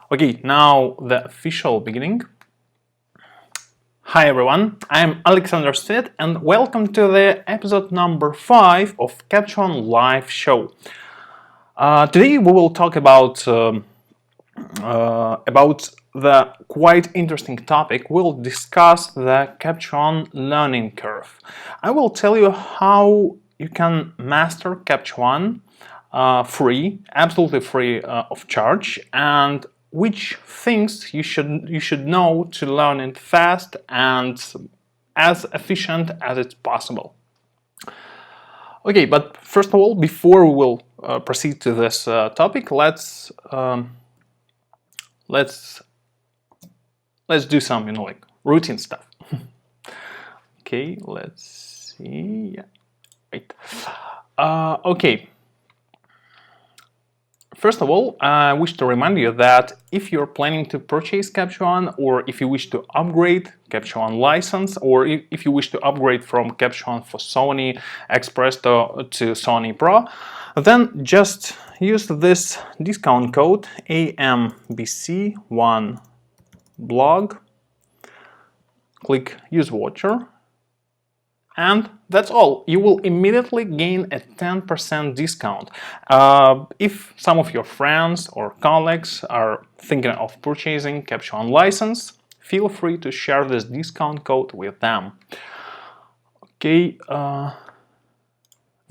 Okay, now the official beginning. Hi everyone, I'm Alexander Smith and welcome to the episode number 5 of Caption live show. Today we will talk about the quite interesting topic. We'll discuss the Caption learning curve. I will tell you how you can master Caption free, absolutely free of charge, and which things you should know to learn it fast and as efficient as it's possible. Okay, but first of all, before we will proceed to this topic, let's do some like routine stuff. Okay, let's see. Yeah, right. Okay. First of all, I wish to remind you that if you're planning to purchase Caption, or if you wish to upgrade Caption license, or if you wish to upgrade from Caption for Sony Express to Sony Pro, then just use this discount code AMBC1blog, click Use Voucher, and that's all. You will immediately gain a 10% discount. If some of your friends or colleagues are thinking of purchasing Caption license, feel free to share this discount code with them. Okay, the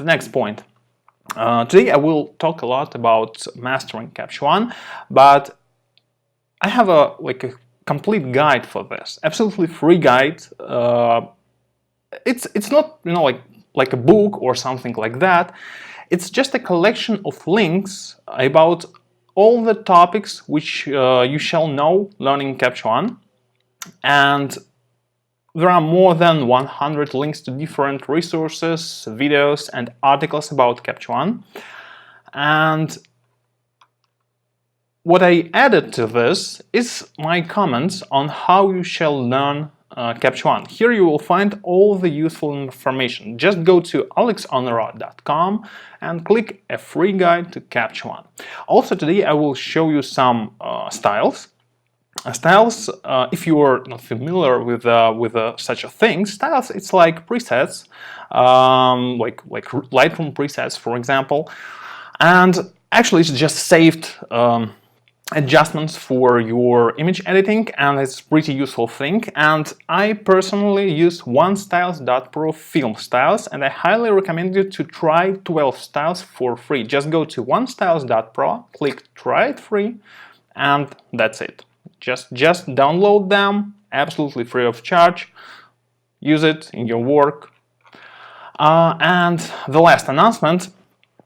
next point. Today I will talk a lot about mastering Caption, but I have a complete guide for this, absolutely free guide. It's not like a book or something like that. It's just a collection of links about all the topics which you shall know learning Caption, and there are more than 100 links to different resources, videos, and articles about Caption. And what I added to this is my comments on how you shall learn Caption. Here you will find all the useful information. Just go to alexonera.com and click a free guide to Caption. Also today I will show you some styles. Styles, if you are not familiar with such a thing, styles, it's like presets, like Lightroom presets, for example, and actually it's just saved adjustments for your image editing, and it's a pretty useful thing. And I personally use OneStyles.pro film styles, and I highly recommend you to try 12 styles for free. Just go to OneStyles.pro, click try it free, and that's it. Just download them, absolutely free of charge. Use it in your work. And the last announcement.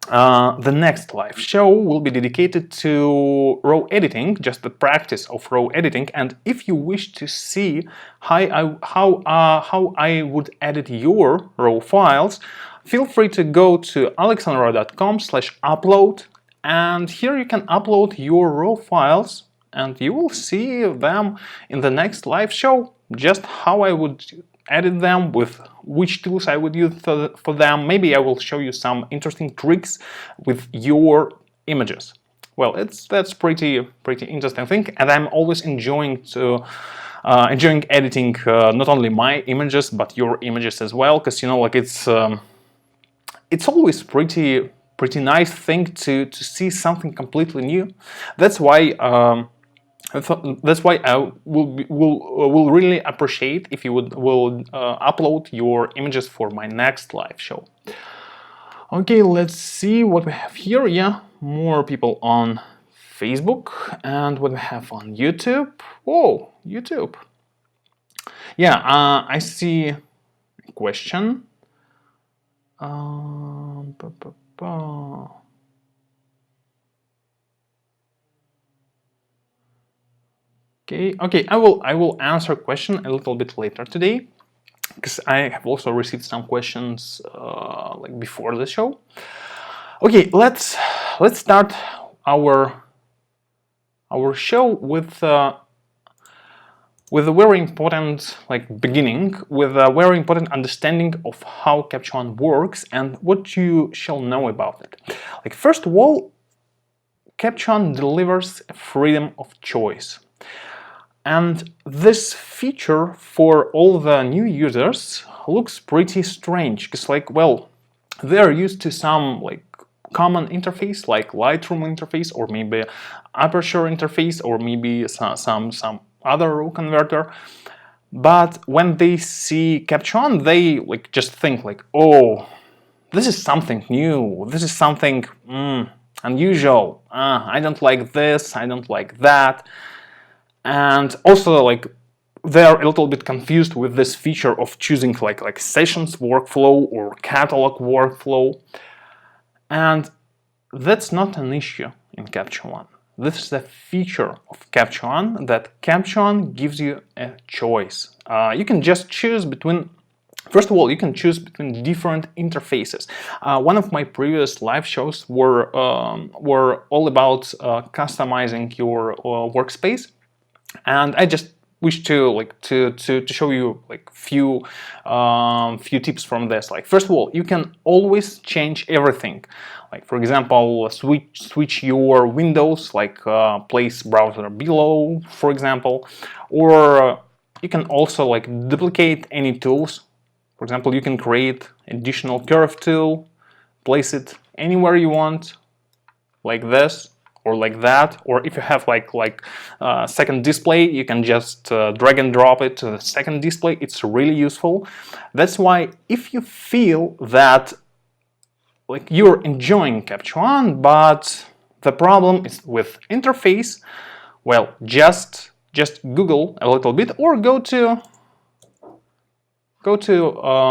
The next live show will be dedicated to raw editing, just the practice of raw editing. And if you wish to see how I would edit your raw files, feel free to go to alexonera.com/upload, and here you can upload your raw files, and you will see them in the next live show. Just how I would edit them, with which tools I would use for them. Maybe I will show you some interesting tricks with your images. Well, that's pretty interesting thing, and I'm always enjoying editing not only my images but your images as well, because it's always pretty nice thing to see something completely new. That's why I will really appreciate if you will upload your images for my next live show. Okay, let's see what we have here. Yeah, more people on Facebook, and what we have on YouTube. Whoa, YouTube. Yeah, I see a question. Okay, I will answer a question a little bit later today, because I have also received some questions like before the show. Okay, let's start our show with a very important beginning, with a very important understanding of how Caption works and what you shall know about it. First of all, Caption delivers freedom of choice. And this feature for all the new users looks pretty strange, because like, well, they're used to some like common interface like Lightroom interface, or maybe Aperture interface, or maybe some other raw converter. But when they see Caption, they like just think like, oh, this is something new, this is something unusual, I don't like this, I don't like that. And also like they're a little bit confused with this feature of choosing like sessions workflow or catalog workflow. And that's not an issue in Caption One. This is the feature of Caption One, that Caption gives you a choice. You can just choose between, first of all, you can choose between different interfaces. One of my previous live shows were all about customizing your workspace, and I just wish to show you like few tips from this. Like, first of all, you can always change everything. Like, for example, switch your windows, like place browser below, for example, or you can also like duplicate any tools. For example, you can create additional curve tool, place it anywhere you want, like this or like that. Or if you have like second display, you can just drag and drop it to the second display. It's really useful. That's why if you feel that like you're enjoying Caption One, but the problem is with interface, well, just Google a little bit, or go to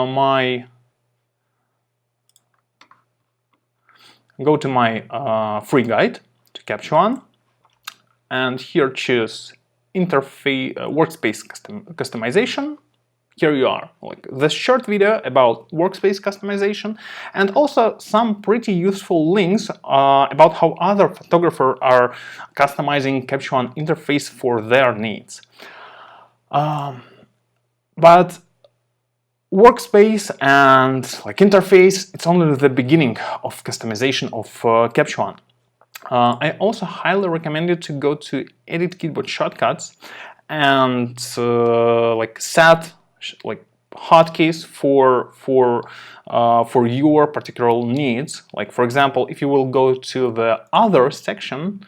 my free guide to Caption One, and here choose interface workspace customization. Here you are, like this short video about workspace customization, and also some pretty useful links about how other photographers are customizing Caption One interface for their needs. But workspace and like interface, it's only the beginning of customization of Caption One. I also highly recommend you to go to Edit Keyboard Shortcuts and like set like hotkeys for your particular needs. Like, for example, if you will go to the other section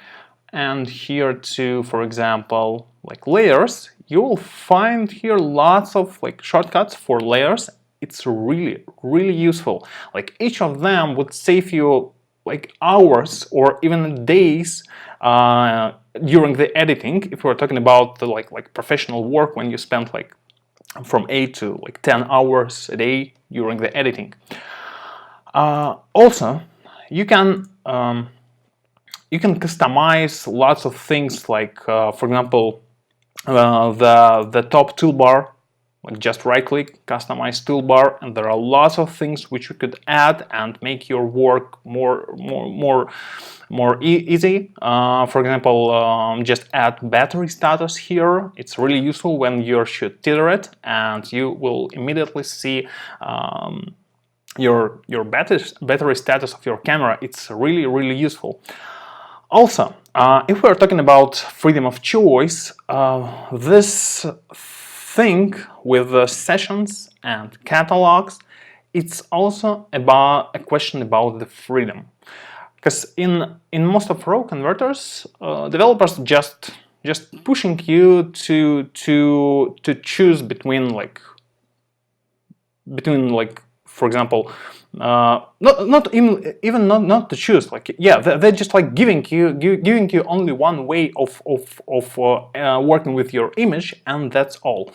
and here to, for example, like layers, you will find here lots of like shortcuts for layers. It's really useful. Like, each of them would save you like hours or even days during the editing, if we're talking about the like professional work, when you spend like from 8 to like 10 hours a day during the editing. Also, you can customize lots of things, like for example, the top toolbar. Like, just right click, customize toolbar, and there are lots of things which you could add and make your work more easy. For example, just add battery status here. It's really useful when you should tether it, and you will immediately see your battery status of your camera. It's really useful. Also, if we're talking about freedom of choice, this thing with the sessions and catalogs, it's also about a question about the freedom. Because in most of raw converters, developers just pushing you to choose between like, for example, not to choose, like, yeah, they're just like giving you only one way of working with your image, and that's all.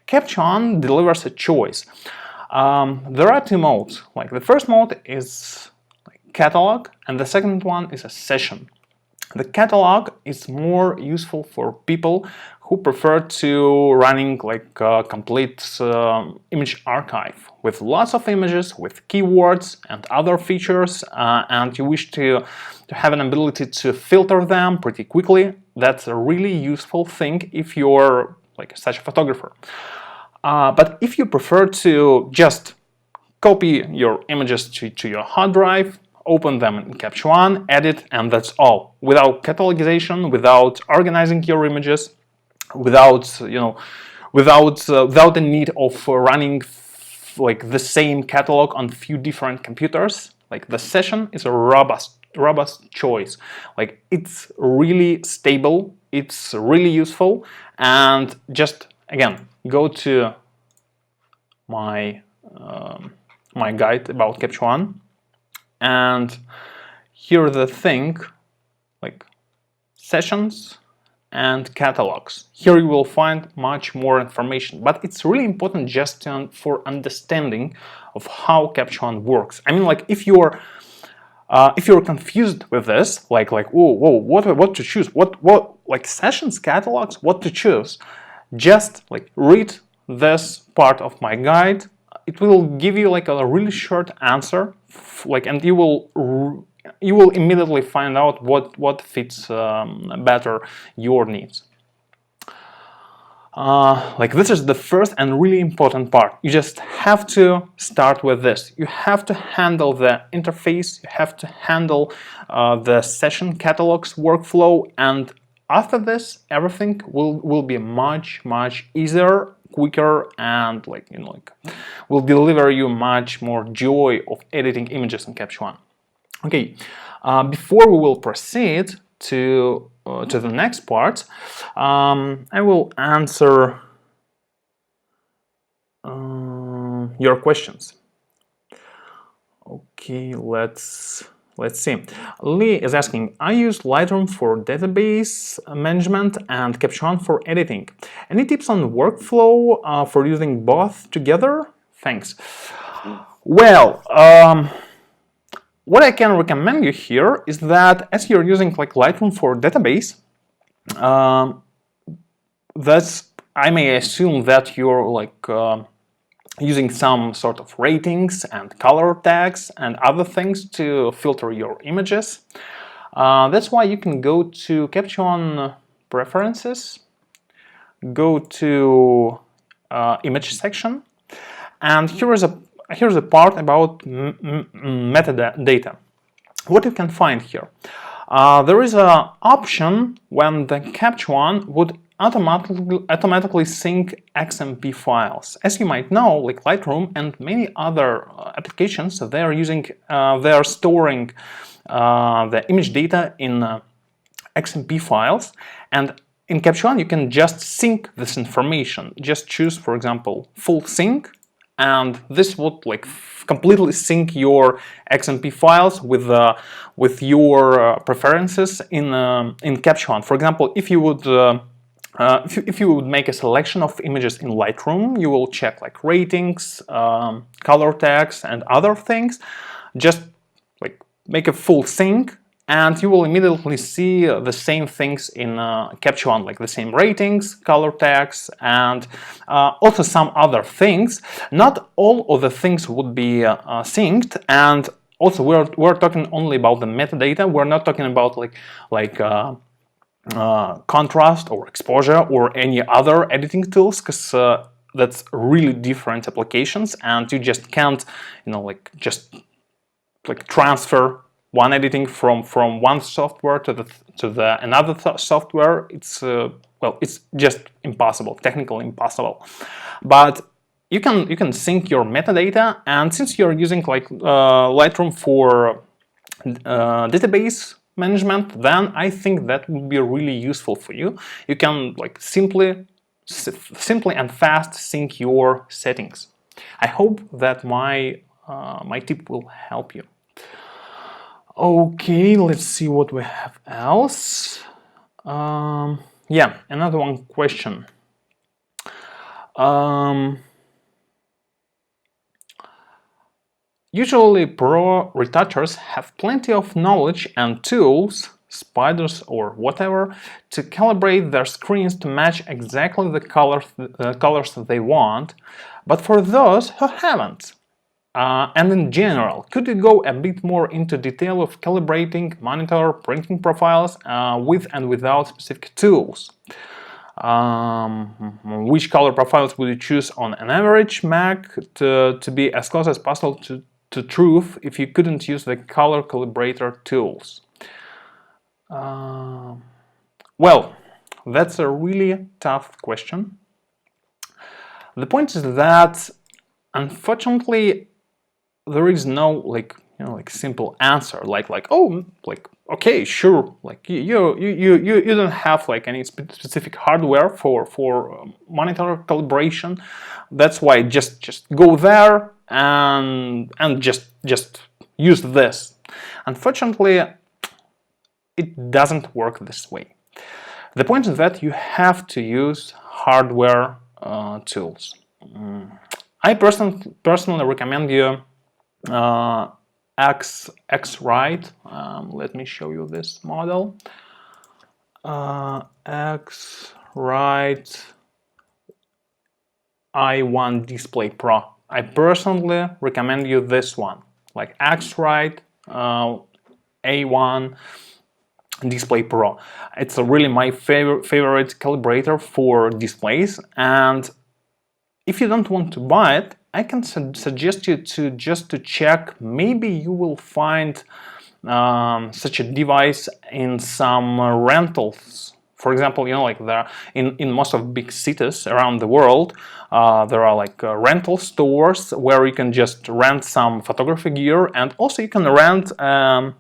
Caption delivers a choice. There are two modes. Like, the first mode is like catalog, and the second one is a session. The catalog is more useful for people who prefer to running like a complete image archive with lots of images, with keywords and other features, and you wish to have an ability to filter them pretty quickly. That's a really useful thing if you're like such a photographer. But if you prefer to just copy your images to your hard drive, open them in Caption, edit, and that's all. Without catalogization, without organizing your images, without without the need of running like the same catalog on few different computers. Like the session is a robust choice. Like it's really stable, it's really useful, and just again go to my my guide about Caption, and here the thing like sessions and catalogs. Here you will find much more information, but it's really important just for understanding of how Caption works. I mean, like if you're confused with this, like whoa, what to choose, what like sessions, catalogs, what to choose, just like read this part of my guide. It will give you like a really short answer, like, and you will immediately find out what fits better your needs. Like this is the first and really important part. You just have to start with this. You have to handle the interface, you have to handle the session catalogs workflow, and after this everything will be much easier, quicker, and like will deliver you much more joy of editing images in Caption. Okay, before we will proceed to the next part, I will answer your questions. Okay, let's see. Lee is asking, I use Lightroom for database management and Caption for editing. Any tips on workflow for using both together? Thanks. Well, what I can recommend you here is that as you're using like Lightroom for database, I may assume that you're like using some sort of ratings and color tags and other things to filter your images. That's why you can go to Caption Preferences, go to Image section, and here's a part about metadata. What you can find here, there is an option when the Caption would automatically sync XMP files. As you might know, like Lightroom and many other applications, they are storing the image data in XMP files, and in Caption you can just sync this information. Just choose, for example, full sync, and this would like completely sync your XMP files with your preferences in Caption. For example, if you would make a selection of images in Lightroom, you will check like ratings, color tags, and other things. Just like make a full sync, and you will immediately see the same things in Caption, like the same ratings, color tags, and also some other things. Not all of the things would be synced, and also we're talking only about the metadata. We're not talking about like contrast or exposure or any other editing tools, because that's really different applications, and you just can't just transfer one editing from one software to the another software. It's well, it's just impossible, technically impossible. But you can sync your metadata, and since you're using like Lightroom for database management, then I think that would be really useful for you. You can like simply and fast sync your settings. I hope that my tip will help you. Okay, let's see what we have else. Yeah, another one question. Usually pro retouchers have plenty of knowledge and tools, spiders or whatever, to calibrate their screens to match exactly the colors they want. But for those who haven't, and in general, could you go a bit more into detail of calibrating monitor printing profiles with and without specific tools? Which color profiles would you choose on an average Mac to be as close as possible to truth if you couldn't use the color calibrator tools? Well, that's a really tough question. The point is that, unfortunately, there is no like simple answer. Okay, sure. Like you don't have like any specific hardware for monitor calibration. That's why just go there and just use this. Unfortunately, it doesn't work this way. The point is that you have to use hardware tools. I personally recommend you X-Rite. Let me show you this model. X-Rite i1 Display Pro. I personally recommend you this one, like X-Rite A1 Display Pro. It's really my favorite calibrator for displays, and if you don't want to buy it, I can suggest you to check. Maybe you will find such a device in some rentals. For example, like in most of big cities around the world, there are like rental stores where you can just rent some photography gear, and also you can rent a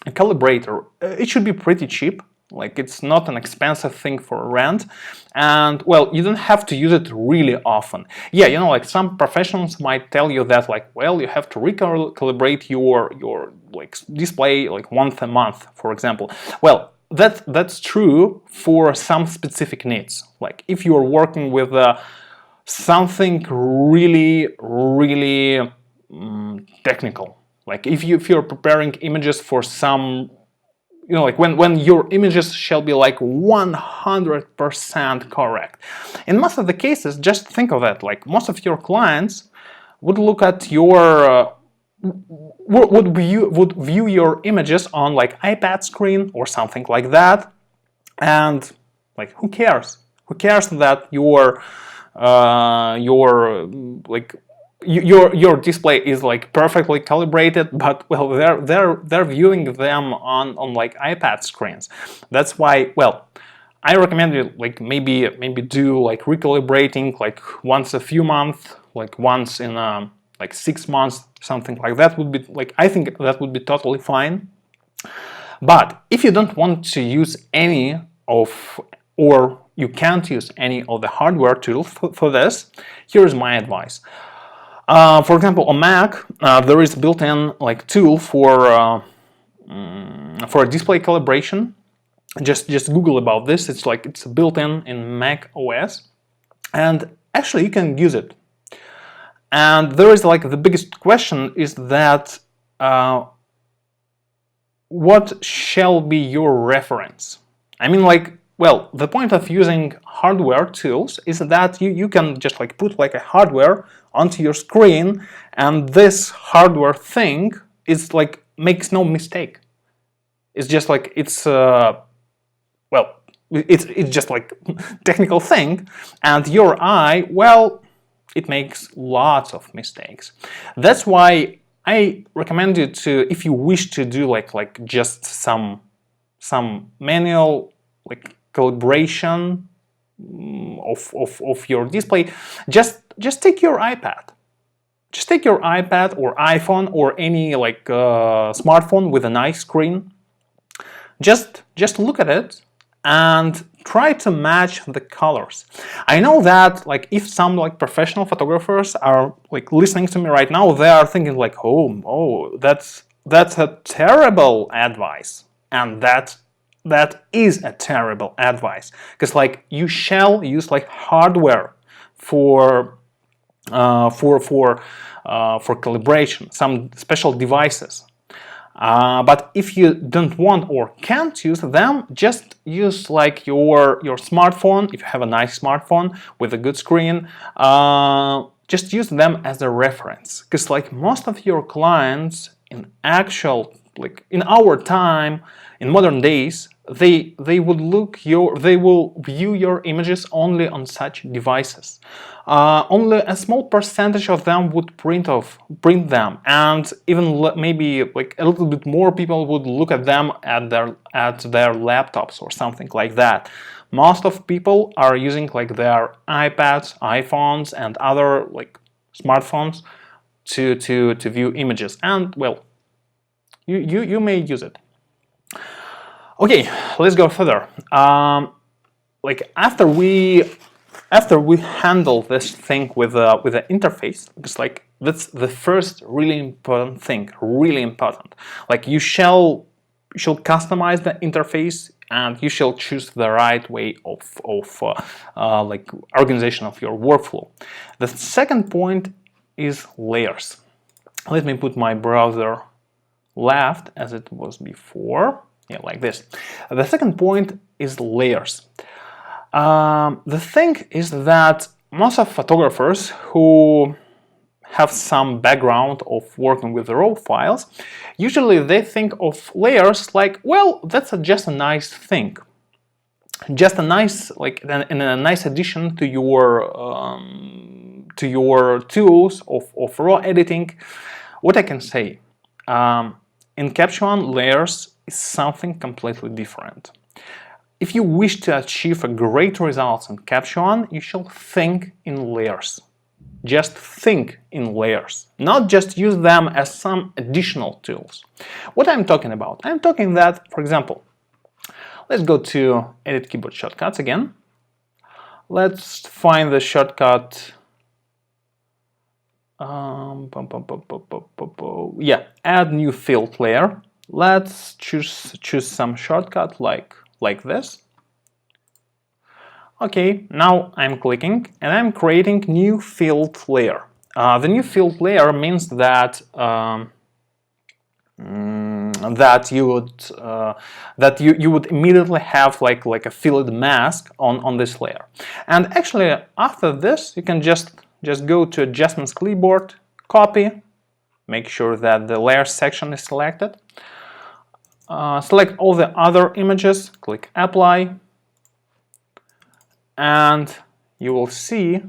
calibrator. It should be pretty cheap. Like, it's not an expensive thing for rent, and well, you don't have to use it really often. Yeah, like some professionals might tell you that, like, well, you have to recalibrate your like display like once a month, for example. Well, that's true for some specific needs. Like if you are working with something really technical, like if you're preparing images for some, like when your images shall be like 100% correct. In most of the cases, just think of it, like most of your clients would look at your would view your images on like iPad screen or something like that, and like who cares that your display is like perfectly calibrated, but well, they're viewing them on like iPad screens. That's why, well, I recommend you like maybe do like recalibrating like once a few months, like once in like 6 months, something like that would be like, I think that would be totally fine. But if you don't want to use any of, or you can't use any of the hardware tools for this, here's my advice. For example, on Mac, there is a built-in like tool for display calibration. Just Google about this. It's built-in Mac OS, and actually you can use it. And there is like the biggest question is that what shall be your reference? I mean, like, well, the point of using hardware tools is that you can just like put like a hardware onto your screen, and this hardware thing is like makes no mistake. It's just like it's just like technical thing, and your eye, well, it makes lots of mistakes. That's why I recommend you to, if you wish to do like just some manual like calibration of your display, just take your iPad. Just take your iPad or iPhone or any like smartphone with a nice screen. Just look at it and try to match the colors. I know that like if some like professional photographers are like listening to me right now, they are thinking like, oh, that's a terrible advice, and that is a terrible advice, because like you shall use like hardware for calibration, some special devices. But if you don't want or can't use them, just use like your smartphone. If you have a nice smartphone with a good screen, just use them as a reference, because like most of your clients in our time, in modern days, they will view your images only on such devices. only a small percentage of them would print them, and even maybe like a little bit more people would look at them at their laptops or something like that. Most of people are using like their iPads, iPhones, and other like smartphones to view images, and well, you may use it. Okay, let's go further. Like after we handle this thing with the interface, because like that's the first really important thing, really important. Like you shall customize the interface, and you shall choose the right way of like organization of your workflow. The second point is layers. Let me put my browser left as it was before. Yeah, like this. The second point is layers. The thing is that most of photographers who have some background of working with raw files, usually they think of layers like, well, that's just a nice thing, just a nice, like, and a nice addition to your tools of raw editing. What I can say, in Caption, layers is something completely different. If you wish to achieve a great results in Caption, you shall think in layers. Just think in layers, not just use them as some additional tools. What I'm talking about? I'm talking that, for example, let's go to Edit Keyboard Shortcuts again. Let's find the shortcut. Yeah, add new field layer. Let's choose some shortcut like this. Okay, now I'm clicking and I'm creating new field layer. The new field layer means that that you would immediately have like a filled mask on this layer. And actually, after this, you can just go to Adjustments clipboard, copy, make sure that the layer section is selected. Select all the other images, click Apply, and you will see,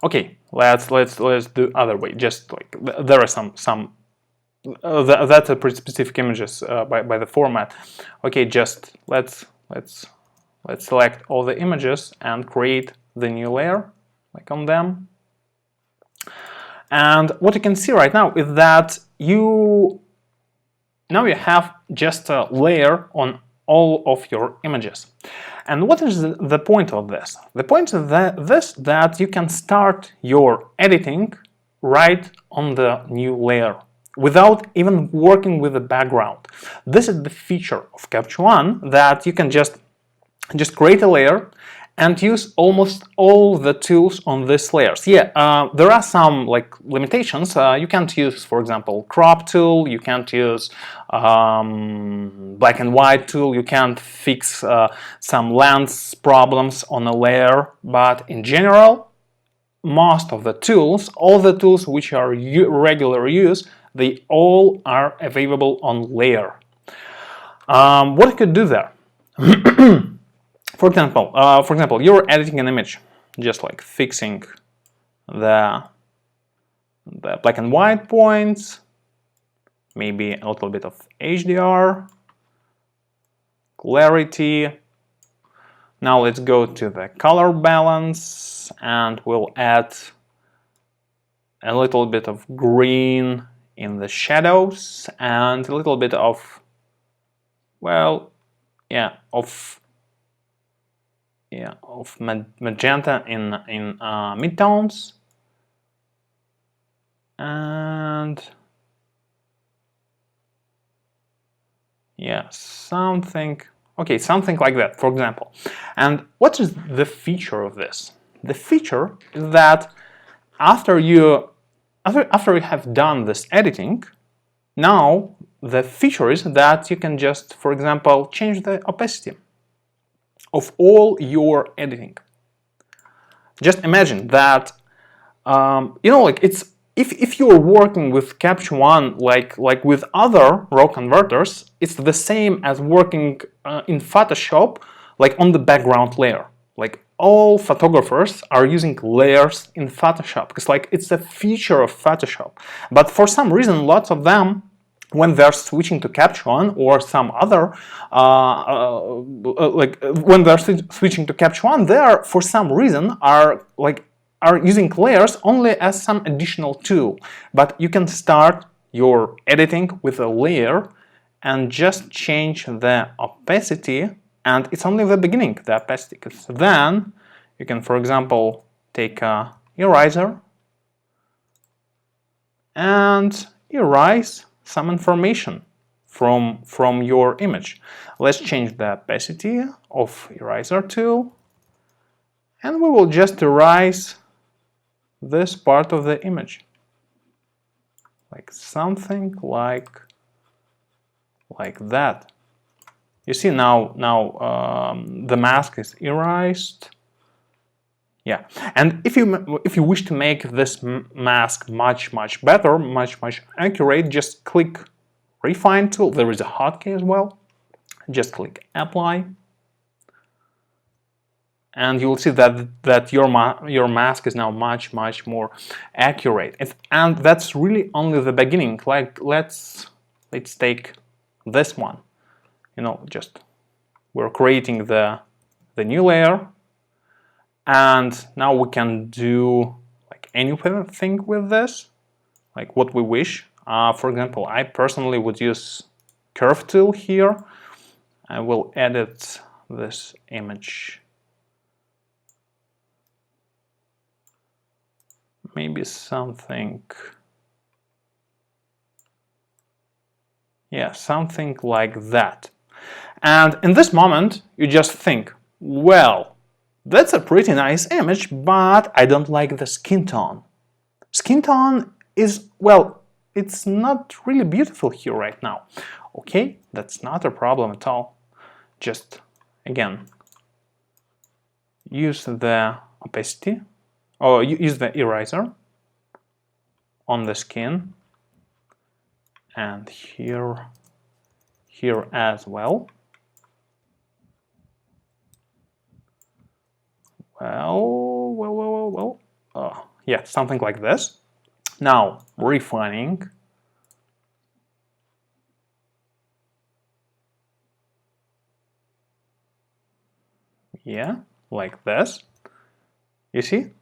okay, let's do other way. Just like there are some that's a pretty specific images by the format. Okay, just let's select all the images and create the new layer, like on them. And what you can see right now is that you have just a layer on all of your images. And what is the point of this? The point is that you can start your editing right on the new layer without even working with the background. This is the feature of Caption, that you can just create a layer and use almost all the tools on these layers. Yeah, there are some like limitations. You can't use, for example, crop tool. You can't use black and white tool. You can't fix some lens problems on a layer. But in general, most of the tools, all the tools which are regular use, they all are available on layer. What you could do there? For example, you're editing an image, just like fixing the black and white points, maybe a little bit of HDR, clarity. Now let's go to the color balance and we'll add a little bit of green in the shadows and a little bit of, well, yeah, of magenta in midtones, and yeah, something like that, for example. And what is the feature of this? The feature is that after you have done this editing, now the feature is that you can just, for example, change the opacity of all your editing. Just imagine that, like it's if you're working with Caption 1 like with other raw converters, it's the same as working in Photoshop, like on the background layer. Like all photographers are using layers in Photoshop because like it's a feature of Photoshop. But for some reason, lots of them, when they're switching to Caption or some other, like when they're switching to Caption, they are for some reason are using layers only as some additional tool. But you can start your editing with a layer and just change the opacity, and it's only the beginning, the opacity. Because then you can, for example, take a eraser and erase some information from your image. Let's change the opacity of eraser tool, and we will just erase this part of the image, like something like that. You see now the mask is erased. Yeah, and if you wish to make this mask much better, much accurate, just click Refine tool. There is a hotkey as well. Just click Apply, and you will see that your mask is now much more accurate. And that's really only the beginning. Like let's take this one. You know, just we're creating the new layer, and now we can do like anything with this, like what we wish. For example, I personally would use Curve tool here. I will edit this image. Maybe something, yeah, something like that. And in this moment, you just think, well, that's a pretty nice image, but I don't like the skin tone. Skin tone is, well, it's not really beautiful here right now. Okay, that's not a problem at all. Just, again, use the opacity, or use the eraser on the skin, and here as well. Well, yeah, something like this. Now, refining. Yeah, like this. You see?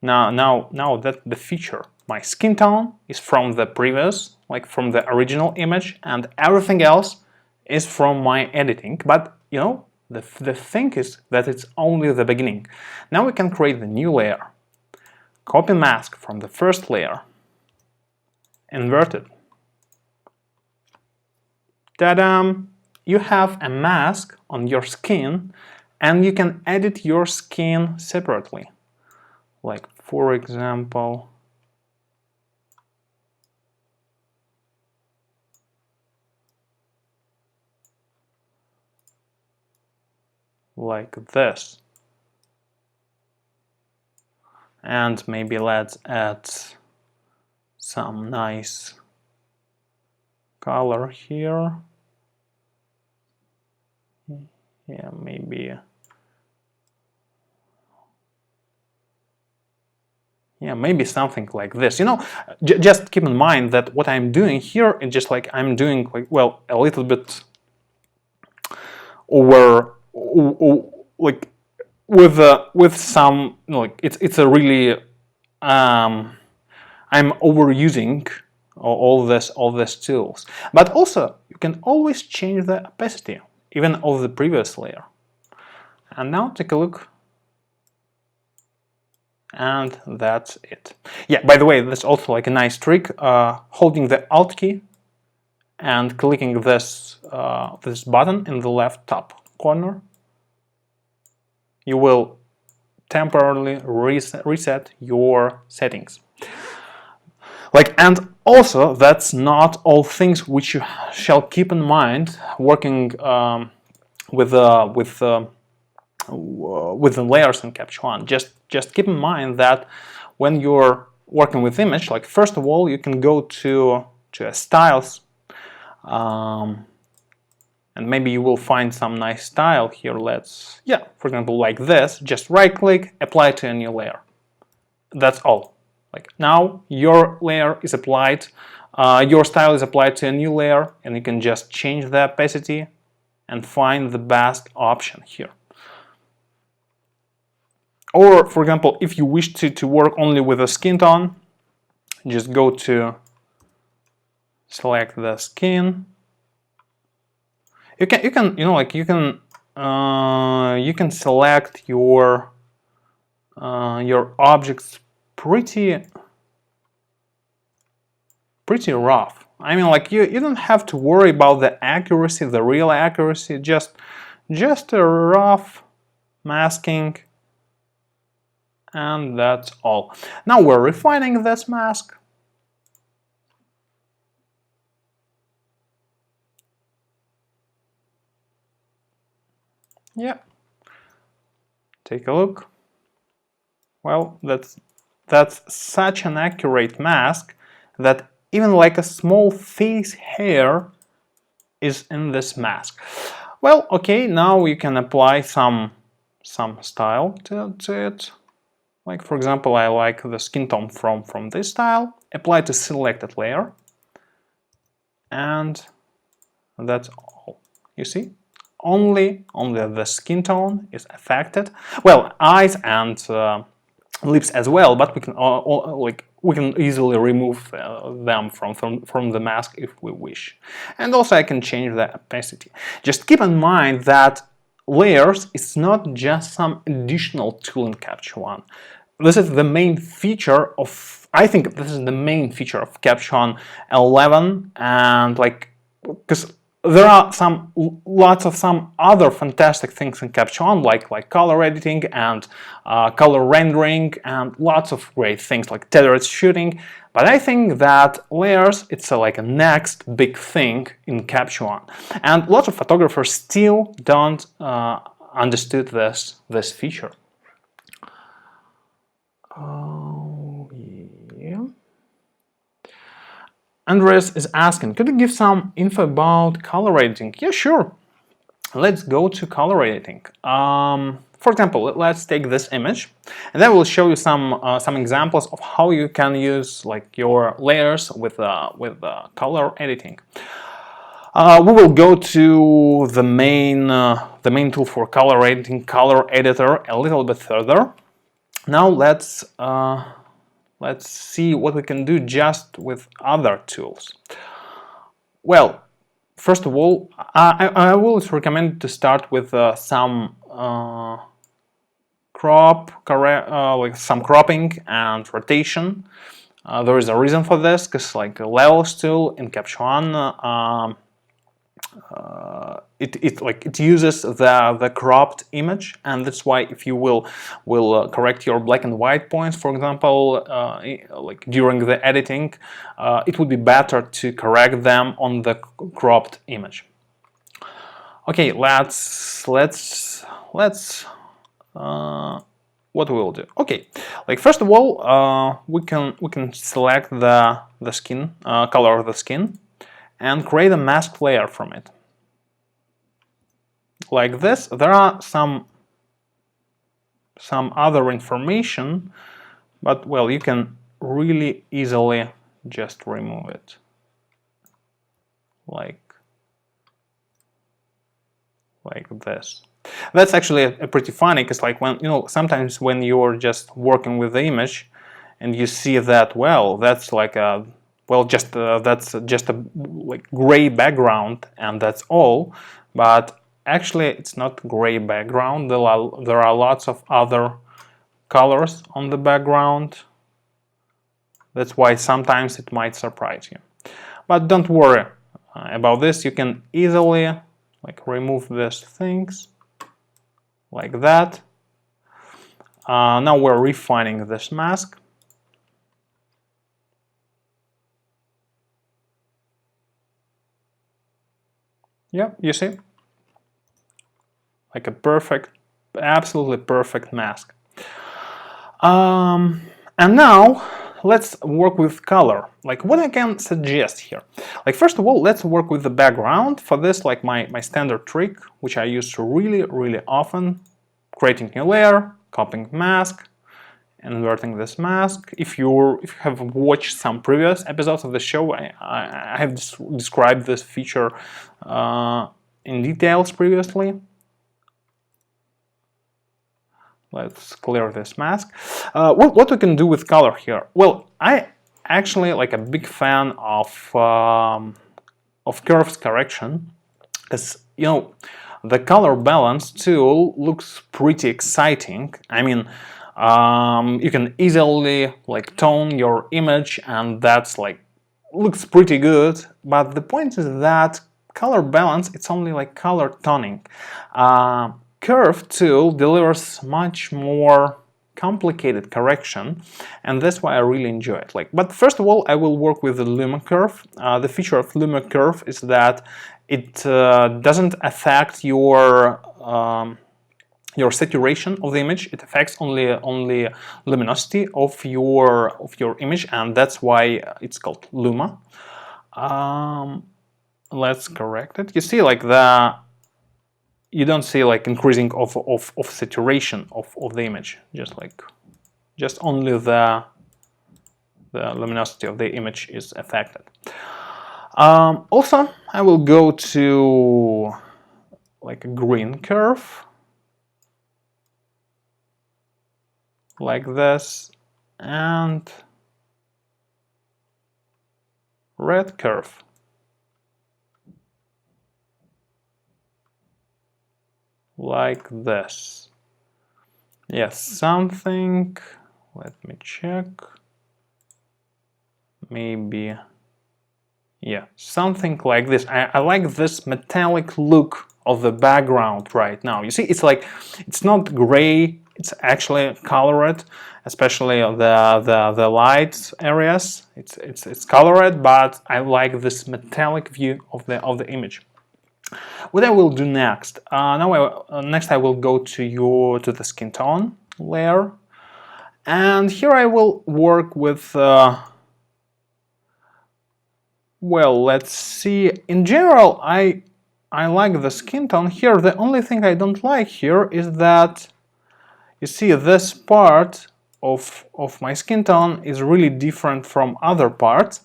Now that the feature, my skin tone is from the previous, like from the original image, and everything else is from my editing. But you know, the thing is that it's only the beginning. Now we can create the new layer. Copy mask from the first layer. Invert it. Ta-da! You have a mask on your skin, and you can edit your skin separately. Like, for example, like this. And maybe let's add some nice color here. Yeah, maybe. Yeah, maybe something like this. You know, just keep in mind that what I'm doing here is just like I'm doing, like, well, a little bit over, like with some, you know, like it's a really I'm overusing all this tools. But also you can always change the opacity even of the previous layer. And now take a look. And that's it. Yeah, by the way, that's also like a nice trick. Holding the Alt key and clicking this this button in the left top corner, you will temporarily reset your settings. Like, and also that's not all things which you shall keep in mind working with the layers in Caption 1. Just keep in mind that when you're working with image, like first of all, you can go to styles, and maybe you will find some nice style here. Yeah, for example, like this, just right click, apply to a new layer. That's all. Like now your layer is applied, your style is applied to a new layer, and you can just change the opacity and find the best option here. Or, for example, if you wish to work only with a skin tone, just go to select the skin. You can select your objects pretty rough. I mean, like you don't have to worry about the accuracy, the real accuracy, just a rough masking, and that's all. Now we're refining this mask. Yeah, take a look. Well, that's such an accurate mask that even like a small face hair is in this mask. Well, okay, now we can apply some style to it. Like, for example, I like the skin tone from this style. Apply to selected layer, and that's all. You see, only the skin tone is affected. Well, eyes and lips as well, but we can easily remove them from the mask if we wish. And also I can change the opacity. Just keep in mind that layers is not just some additional tool in Caption 1. This is the main feature of, I think this is the main feature of Caption 11, and like, because there are lots of some other fantastic things in Caption, like color editing and color rendering, and lots of great things like tethered shooting. But I think that layers, it's like a next big thing in Caption, and lots of photographers still don't understood this feature. Oh yeah. Andres is asking, could you give some info about color editing? Yeah, sure. Let's go to color editing. For example, let's take this image, and then we'll show you some examples of how you can use like your layers with color editing. We will go to the main tool for color editing, color editor, a little bit further. Now let's see what we can do just with other tools. Well, first of all, I will recommend to start with some like some cropping and rotation. There is a reason for this, because like a levels tool in Caption, it uses the cropped image, and that's why if you will correct your black and white points, for example, like during the editing, it would be better to correct them on the cropped image. Okay, let's what we will do. Okay, like first of all, we can select the skin color of the skin and create a masked layer from it. Like this. There are some other information, but well, you can really easily just remove it. Like this. That's actually pretty funny, because like when sometimes when you're just working with the image and you see that, well, that's like a that's just a like gray background and that's all, but actually it's not gray background. There are lots of other colors on the background. That's why sometimes it might surprise you, but don't worry about this. You can easily like remove these things like that. Now we're refining this mask. Yeah, you see? Like a perfect, absolutely perfect mask. And now let's work with color. Like, what I can suggest here. Like, first of all, let's work with the background. For this, like my standard trick, which I use really often, creating new layer, copying mask, inverting this mask. If you have watched some previous episodes of the show, I have described this feature in details previously. Let's clear this mask. What we can do with color here? Well, I actually like a big fan of curves correction, because you know the color balance tool looks pretty exciting. I mean, you can easily like tone your image, and that's like looks pretty good. But the point is that color balance, it's only like color toning. Curve tool delivers much more complicated correction, and that's why I really enjoy it. Like, but first of all, I will work with the Luma curve. The feature of Luma curve is that it doesn't affect your saturation of the image. It affects only luminosity of your image, and that's why it's called Luma. Let's correct it. You see, like you don't see like increasing of saturation of the image. Just only the luminosity of the image is affected. Also, I will go to like a green curve, like this, and red curve. Like this. Yes, something, let me check, maybe, yeah, something like this. I like this metallic look of the background right now. You see, it's like, it's not gray, it's actually colored, especially the light areas. It's colored, but I like this metallic view of the image. What I will do next? Next I will go to the skin tone layer, and here I will work with. Well, let's see. In general, I like the skin tone here. The only thing I don't like here is that you see this part of my skin tone is really different from other parts.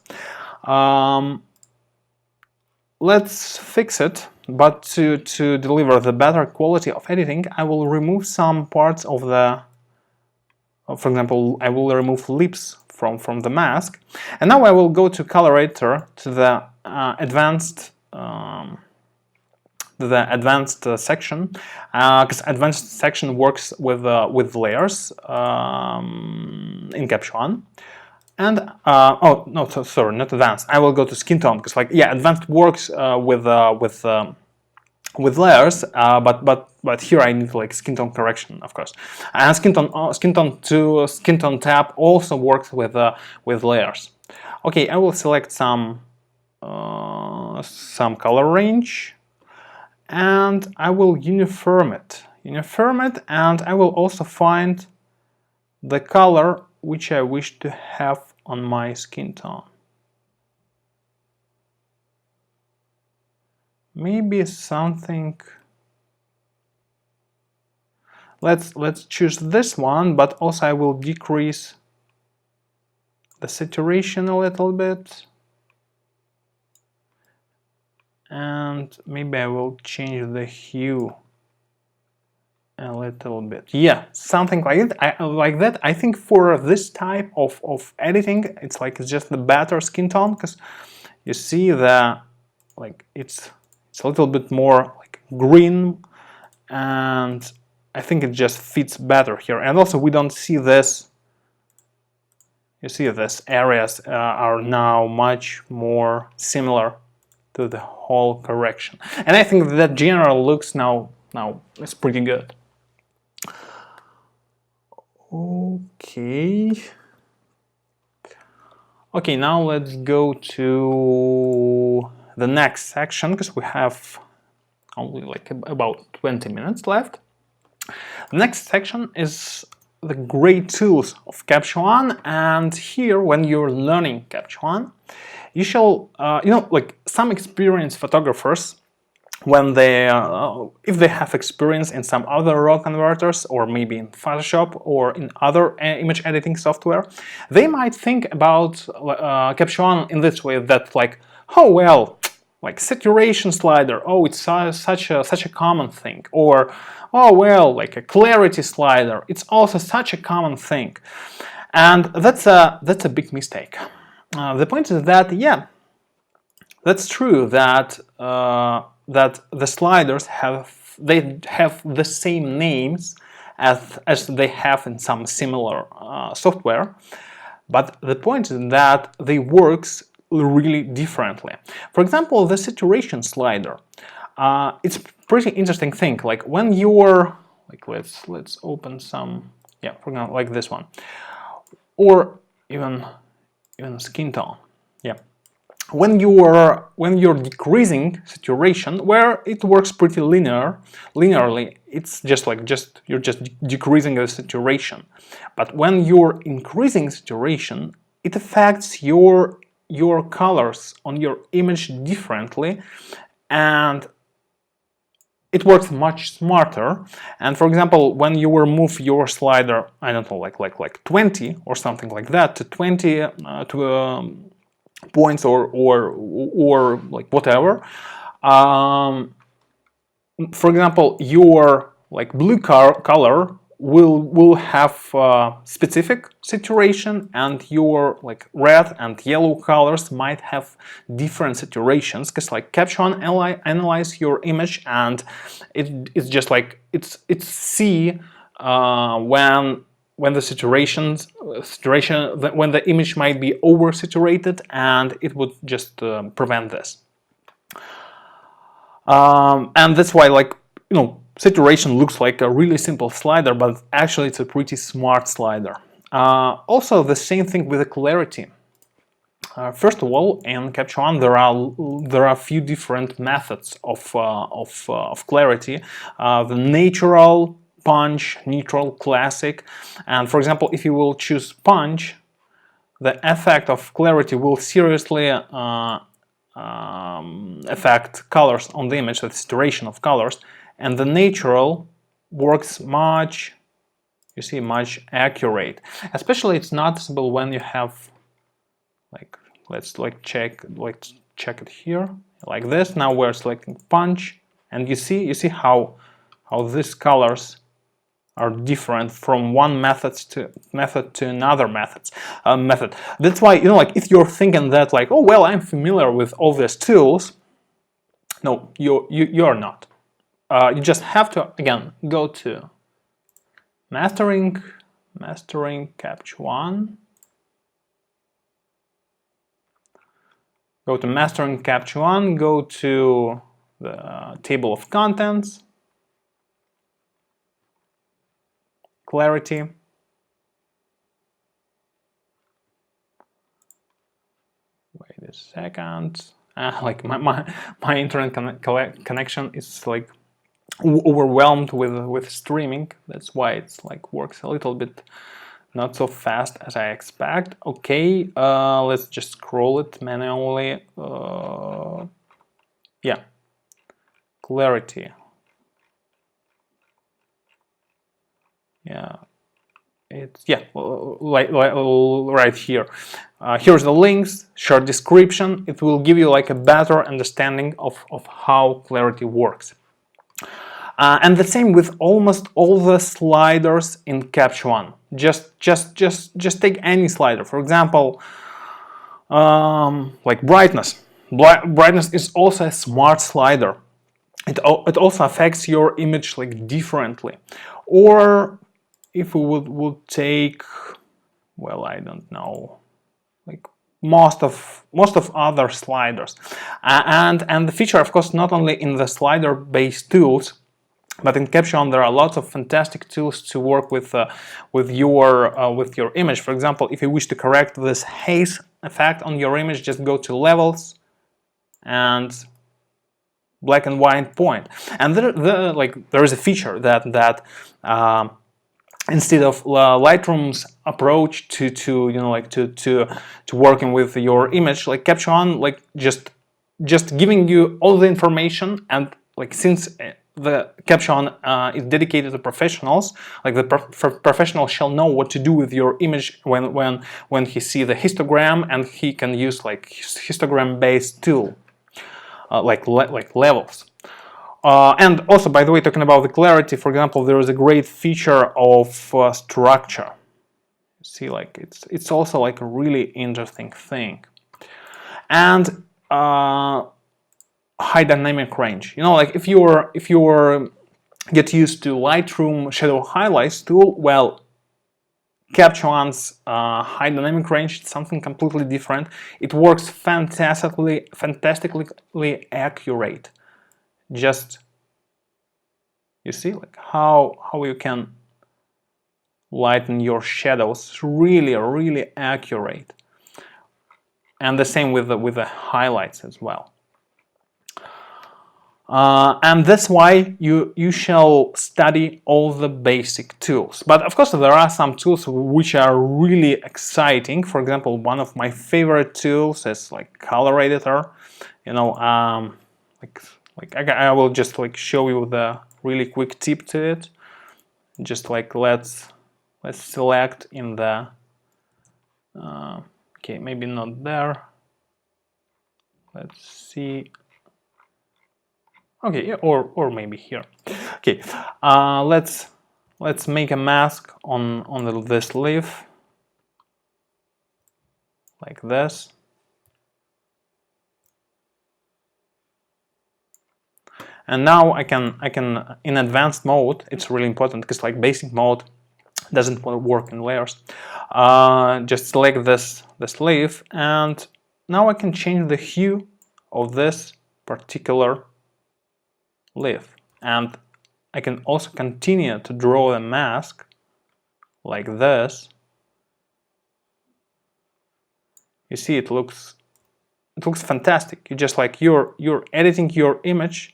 Let's fix it. But to deliver the better quality of editing, I will remove some parts of the, for example, I will remove lips from the mask. And now I will go to Colorator, to the advanced section, because advanced section works with layers in Caption. And oh no, sorry, not advanced. I will go to skin tone, because like, yeah, advanced works with layers, but here I need like skin tone correction, of course. And skin tone tab also works with layers. Okay, I will select some color range, and I will uniform it, and I will also find the color which I wish to have on my skin tone. Maybe something. Let's choose this one, but also I will decrease the saturation a little bit, and maybe I will change the hue a little bit. Yeah, something like it. Like that. I think for this type of editing, it's just the better skin tone, because you see the it's a little bit more like green, and I think it just fits better here. And also we don't see this. You see this areas are now much more similar to the whole correction, and I think that general looks now is pretty good. Okay, now let's go to the next section, because we have only like about 20 minutes left. The next section is the great tools of Caption. And here, when you're learning Caption, you shall, like some experienced photographers, when they, if they have experience in some other RAW converters, or maybe in Photoshop or in other image editing software, they might think about Caption in this way, that like, oh well, like saturation slider, oh it's such a common thing, or oh well, like a clarity slider, it's also such a common thing, and that's a big mistake. The point is that, yeah, that's true that that the sliders have the same names as they have in some similar software, but the point is that they works really differently. For example, the saturation slider, it's pretty interesting thing. Like when you're like, let's open some, yeah, for example, like this one, or even skin tone, yeah. When you're decreasing saturation, where it works pretty linearly, it's you're just decreasing the saturation. But when you're increasing saturation, it affects your colors on your image differently, and it works much smarter. And for example, when you will move your slider, I don't know, like 20 or something like that, to 20 points or like whatever, for example, your like blue color will have specific saturation, and your like red and yellow colors might have different saturations, because like Caption analyze your image, and it's just like it's see when the saturation when the image might be oversaturated, and it would just prevent this. And that's why, like, saturation looks like a really simple slider, but actually it's a pretty smart slider. Also, the same thing with the clarity. First of all, in Caption there are a few different methods of clarity. The natural, punch, neutral, classic. And for example, if you will choose punch, the effect of clarity will seriously affect colors on the image, the saturation of colors, and the natural works much accurate. Especially it's noticeable when you have, like, let's check it here, like this. Now we're selecting punch, and you see how these colors are different from one method to another method. That's why, like, if you're thinking that, like, oh well, I'm familiar with all these tools, no, you're not. You just have to, again, go to mastering Caption. Go to mastering Caption, go to the table of contents, clarity, wait a second, like my internet connection is like overwhelmed with streaming. That's why it's like works a little bit not so fast as I expect. Okay, let's just scroll it manually. Yeah, clarity. Yeah, it's, yeah, like right here. Here's the links, short description. It will give you like a better understanding of how clarity works. And the same with almost all the sliders in Caption. Just take any slider. For example, like brightness. Brightness is also a smart slider. It also affects your image like differently. Or if we would take, well, I don't know, like most of other sliders, and the feature, of course, not only in the slider-based tools, but in Caption there are lots of fantastic tools to work with your image. For example, if you wish to correct this haze effect on your image, just go to levels and black and white point, and there is a feature that instead of Lightroom's approach to you know like to working with your image, like Caption like just giving you all the information, and like since the Caption is dedicated to professionals, like the professional shall know what to do with your image when he see the histogram, and he can use like histogram based tool like levels. And also, by the way, talking about the clarity, for example, there is a great feature of structure. See, like it's also like a really interesting thing. And high dynamic range. You know, like if you're get used to Lightroom shadow highlights tool, well, Caption's high dynamic range is something completely different. It works fantastically accurate. Just you see like how you can lighten your shadows. It's really accurate. And the same with the highlights as well. And that's why you shall study all the basic tools. But of course, there are some tools which are really exciting. For example, one of my favorite tools is like Color Editor. You know, I will just like show you the really quick tip to it. Just like let's select in the okay, maybe not there. Let's see. Okay, or maybe here. Okay, let's make a mask on this leaf like this. And now I can in advanced mode. It's really important because like basic mode doesn't work in layers. Just select this leaf, and now I can change the hue of this particular leaf, and I can also continue to draw a mask like this. You see, it looks fantastic. You just like you're editing your image,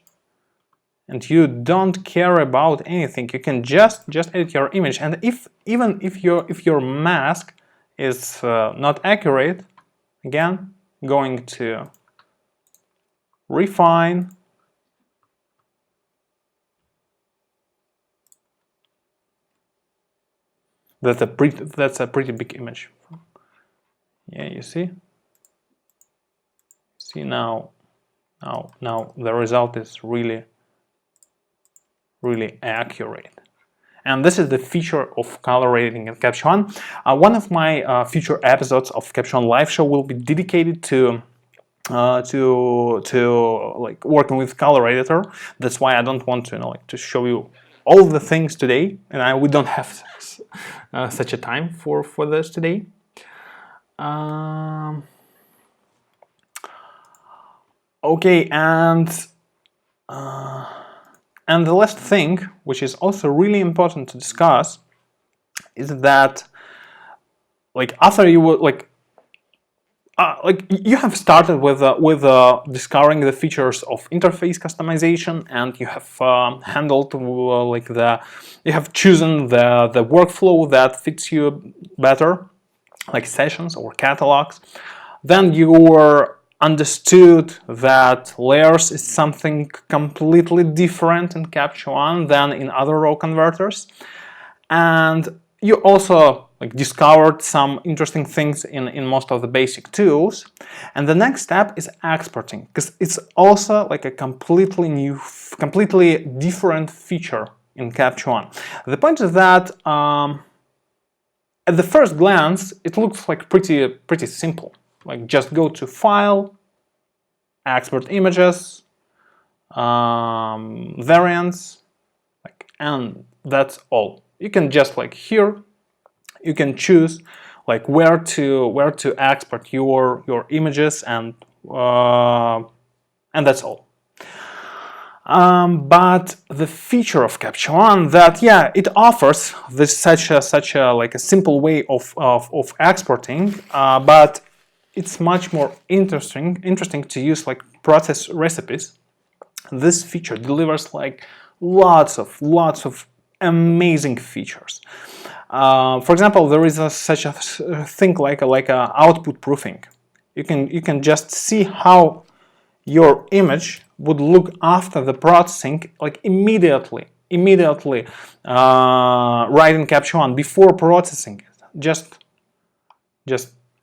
and you don't care about anything. You can just edit your image, and even if your mask is not accurate, again going to refine. That's a pretty big image. Yeah, you see. See now the result is really accurate. And this is the feature of colorizing in Caption. One of my future episodes of Caption live show will be dedicated to like working with Color Editor. That's why I don't want to like to show you all the things today, and we don't have such a time for this today. Okay, and the last thing, which is also really important to discuss, is that like after you would like you have started with discovering the features of interface customization, and you have handled you have chosen the workflow that fits you better, like sessions or catalogs. Then you understood that layers is something completely different in Caption than in other raw converters, and you also like discovered some interesting things in most of the basic tools. And the next step is exporting, because it's also like a completely different feature in Caption. The point is that at the first glance it looks like pretty simple. Like just go to File, Export Images, Variants, and that's all. You can just like here, you can choose like where to export your images, and that's all. But the feature of Caption that it offers this such a like a simple way of exporting, but it's much more interesting to use like process recipes. This feature delivers like lots of amazing features. For example, there is such a thing like a output proofing. You can just see how your image would look after the processing, like immediately right in Caption 1 before processing it. Just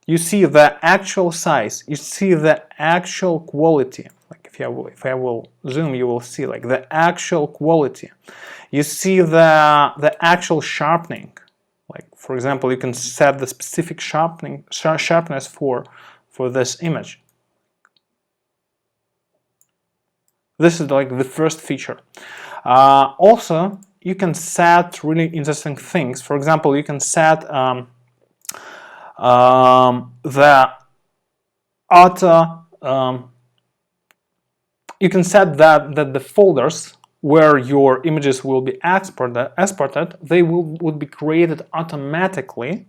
you see the actual size, you see the actual quality. Like if I will zoom, you will see like the actual quality. You see the actual sharpening. Like for example, you can set the specific sharpness for this image. This is like the first feature. Also, you can set really interesting things. For example, you can set the auto. You can set that the folders where your images will be exported, they would be created automatically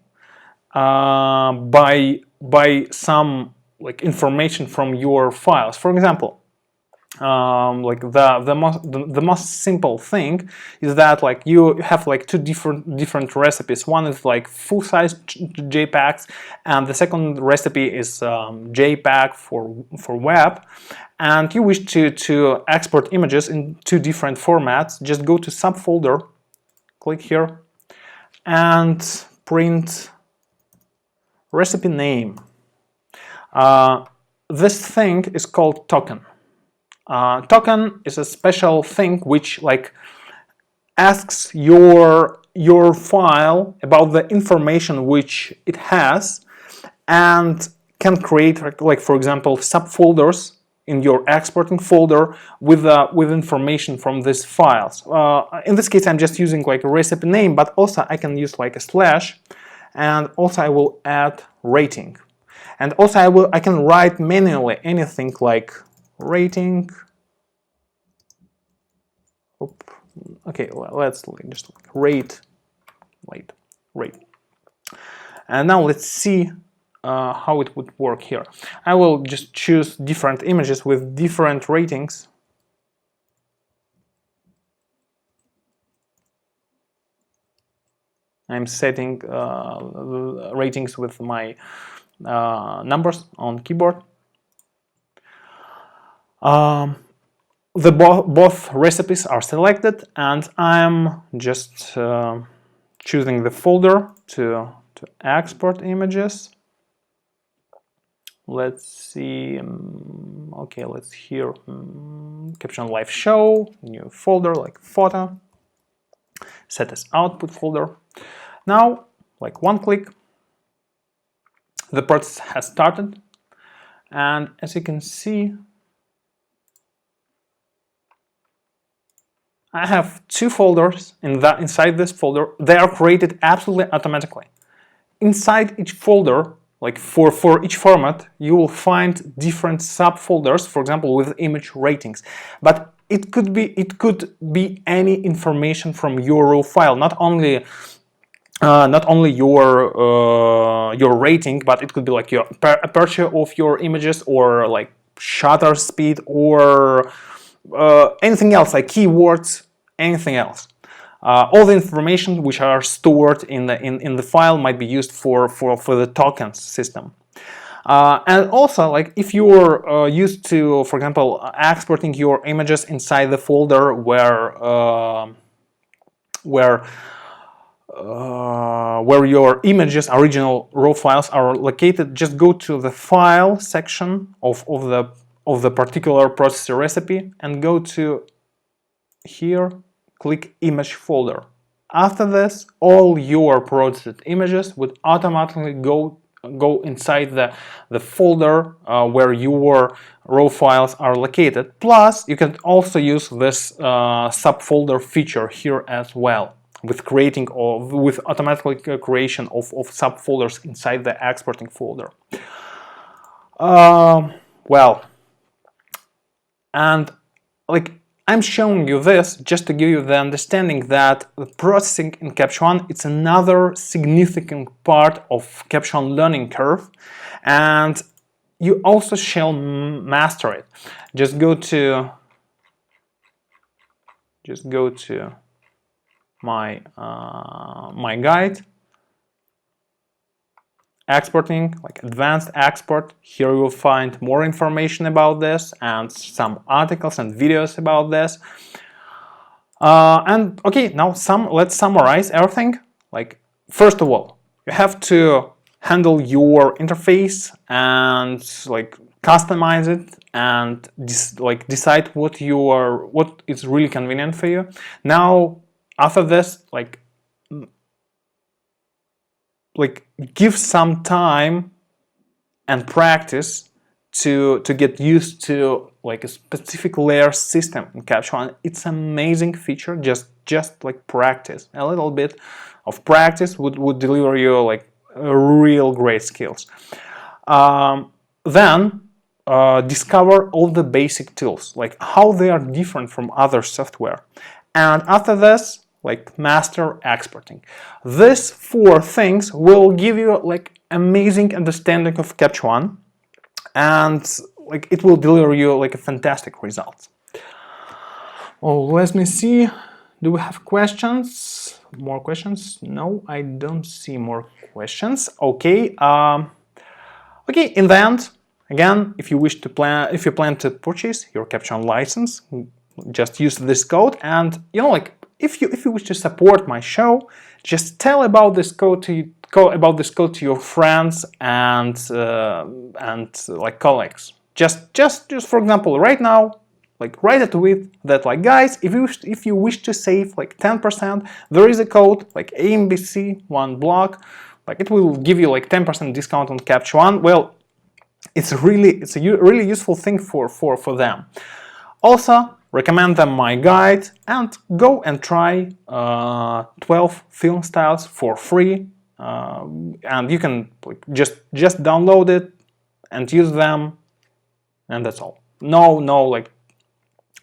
by some like information from your files. For example, like the most simple thing is that like you have like two different recipes. One is like full-size JPEGs, and the second recipe is JPEG for web. And you wish to export images in two different formats. Just go to subfolder, click here, and print recipe name. This thing is called token. Token is a special thing which like asks your file about the information which it has, and can create like for example subfolders in your exporting folder with information from these files. In this case, I'm just using like a recipe name, but also I can use like a slash, and also I will add rating, and also I can write manually anything like rating. Okay, well, let's just rate, and now let's see how it would work here. I will just choose different images with different ratings. I'm setting ratings with my numbers on keyboard. Both recipes are selected, and I'm just choosing the folder to export images. Let's see. Okay, let's hear Caption Live Show, new folder like photo, set as output folder. Now, like one click, the process has started, and as you can see, I have two folders inside this folder. They are created absolutely automatically. Inside each folder, like for each format, you will find different subfolders, for example, with image ratings. But it could be any information from your raw file, not only your rating, but it could be like your aperture of your images, or like shutter speed, or anything else, like keywords, anything else. All the information which are stored in the file might be used for the tokens system. And also, like if you're used to, for example, exporting your images inside the folder where your images, original raw files, are located, just go to the file section of the particular processor recipe and go to here, click image folder. After this, all your processed images would automatically go inside the folder where your raw files are located. Plus, you can also use this subfolder feature here as well, with automatic creation of subfolders inside the exporting folder. Well, and like I'm showing you this just to give you the understanding that the processing in Caption 1, it's another significant part of Caption learning curve, and you also shall master it. Just go to my my guide, exporting, like advanced export. Here you will find more information about this and some articles and videos about this. And okay, now let's summarize everything. Like, first of all, you have to handle your interface and like customize it and decide what is really convenient for you. Now, after this, like give some time and practice to get used to like a specific layer system in Caption. It's an amazing feature. Just like practice. A little bit of practice would deliver you like real great skills. Then discover all the basic tools, like how they are different from other software. And after this, like master exporting. These 4 things will give you like amazing understanding of Caption, and like it will deliver you like a fantastic result. Oh, let me see. Do we have questions? More questions? No, I don't see more questions. Okay. Okay. In the end, again, if you plan to purchase your Caption license, just use this code, and you know, like if you wish to support my show, just tell about this code to your friends and like colleagues. Just for example, right now, like write a tweet that like, guys, if you wish to save like 10%, there is a code like AMBC1block, like it will give you like 10% discount on Caption. Well, it's a really useful thing for them. Also, recommend them my guide and go and try 12 film styles for free, and you can like, just download it and use them, and that's all. No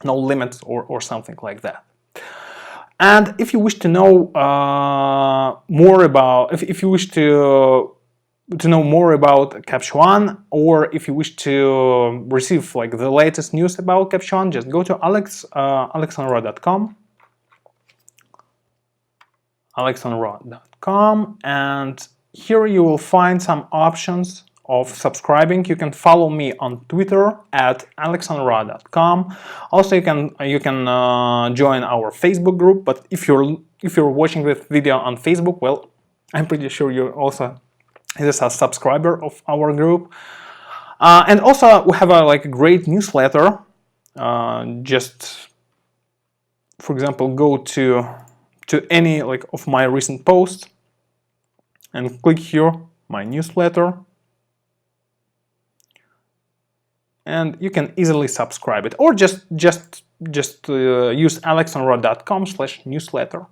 limits or something like that. And if you wish to know more about, if you wish to know more about Caption, or if you wish to receive like the latest news about Caption, just go to alexonraw.com, and here you will find some options of subscribing. You can follow me on Twitter at alexonraw.com. Also, you can join our Facebook group. But if you're watching this video on Facebook, well, I'm pretty sure you're also a subscriber of our group. And also, we have a great newsletter. Just for example, go to any of my recent posts and click here, my newsletter. And you can easily subscribe it, or just use alexonraw.com/newsletter,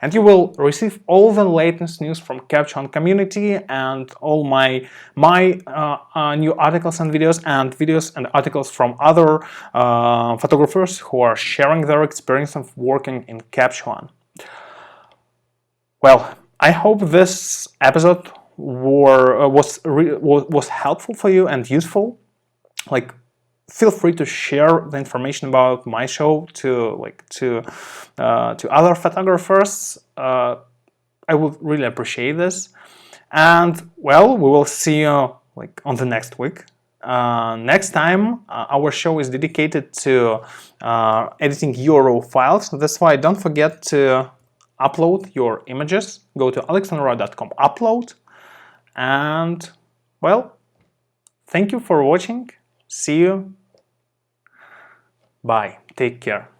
and you will receive all the latest news from Caption community and all my new articles and videos and articles from other photographers who are sharing their experience of working in Caption. Well, I hope this episode was helpful for you and useful. Like, feel free to share the information about my show to other photographers. I would really appreciate this. And well, we will see you on the next week. Next time, our show is dedicated to editing your raw files. That's why don't forget to upload your images. Go to alexonraw.com upload. And well, thank you for watching. See you. Bye. Take care.